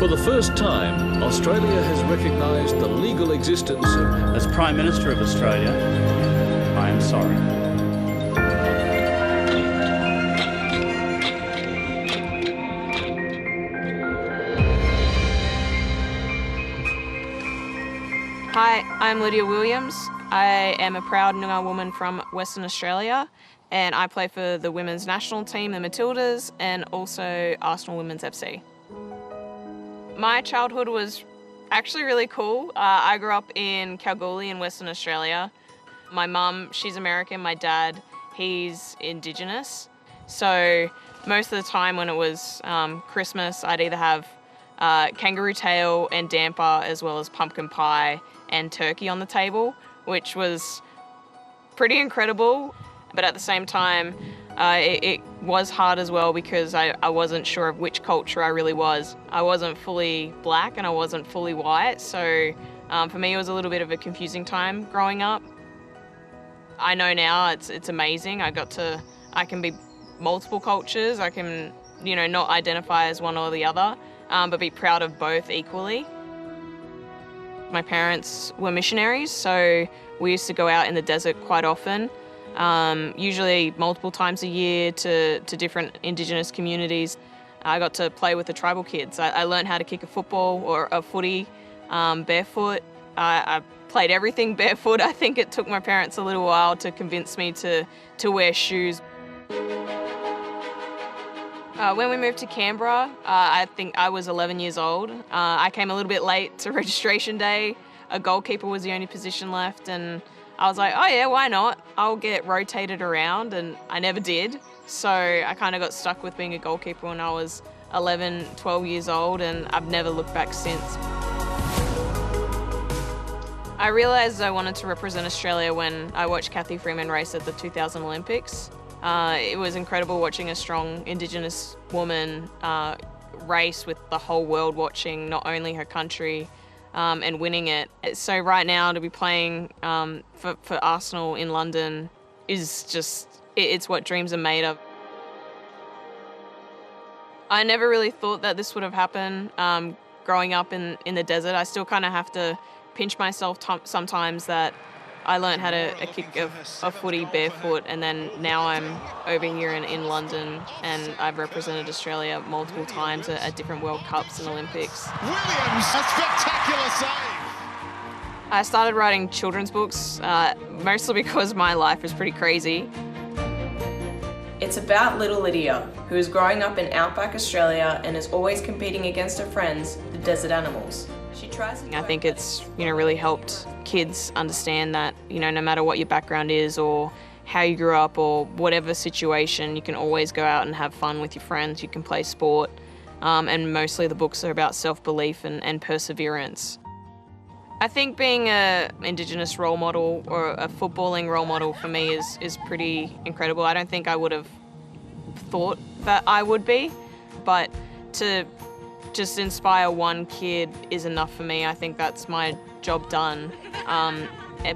For the first time, Australia has recognised the legal existence of... As Prime Minister of Australia, I am sorry. Hi, I'm Lydia Williams. I am a proud Noongar woman from Western Australia, and I play for the women's national team, the Matildas, and also Arsenal Women's FC. My childhood was actually really cool. I grew up in Kalgoorlie in Western Australia. My mum, she's American. My dad, he's Indigenous. So most of the time when it was Christmas, I'd either have kangaroo tail and damper, as well as pumpkin pie and turkey on the table, which was pretty incredible. But at the same time, it was hard as well because I wasn't sure of which culture I really was. I wasn't fully black and I wasn't fully white, so for me it was a little bit of a confusing time growing up. I know now it's amazing. I can be multiple cultures. I can, not identify as one or the other, but be proud of both equally. My parents were missionaries, so we used to go out in the desert quite often. Usually multiple times a year to different Indigenous communities. I got to play with the tribal kids. I learned how to kick a football or a footy barefoot. I played everything barefoot. I think it took my parents a little while to convince me to wear shoes. When we moved to Canberra, I think I was 11 years old. I came a little bit late to registration day. A goalkeeper was the only position left, and I was like, oh yeah, why not? I'll get rotated around, and I never did. So I kind of got stuck with being a goalkeeper when I was 11, 12 years old, and I've never looked back since. I realised I wanted to represent Australia when I watched Cathy Freeman race at the 2000 Olympics. It was incredible watching a strong Indigenous woman race with the whole world watching, not only her country, and winning it. So right now to be playing for Arsenal in London is just, it's what dreams are made of. I never really thought that this would have happened growing up in the desert. I still kind of have to pinch myself sometimes that I learned how to kick a footy barefoot, and then now I'm over here in London, and I've represented Australia multiple times at different World Cups and Olympics. Williams, a spectacular save! I started writing children's books, mostly because my life is pretty crazy. It's about little Lydia, who is growing up in outback Australia and is always competing against her friends, the desert animals. I think it's, really helped kids understand that, no matter what your background is or how you grew up or whatever situation, you can always go out and have fun with your friends, you can play sport, and mostly the books are about self-belief and perseverance. I think being an Indigenous role model or a footballing role model for me is pretty incredible. I don't think I would have thought that I would be, but to just inspire one kid is enough for me. I think that's my job done.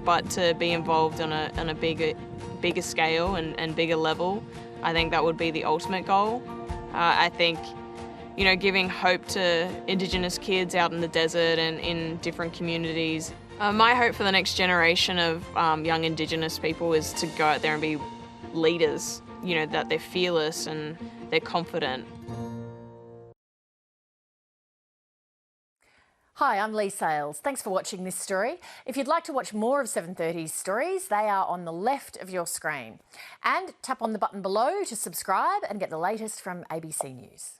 But to be involved on a bigger scale and bigger level, I think that would be the ultimate goal. I think, giving hope to Indigenous kids out in the desert and in different communities. My hope for the next generation of young Indigenous people is to go out there and be leaders, that they're fearless and they're confident. Hi, I'm Lee Sales. Thanks for watching this story. If you'd like to watch more of 7:30's stories, they are on the left of your screen. And tap on the button below to subscribe and get the latest from ABC News.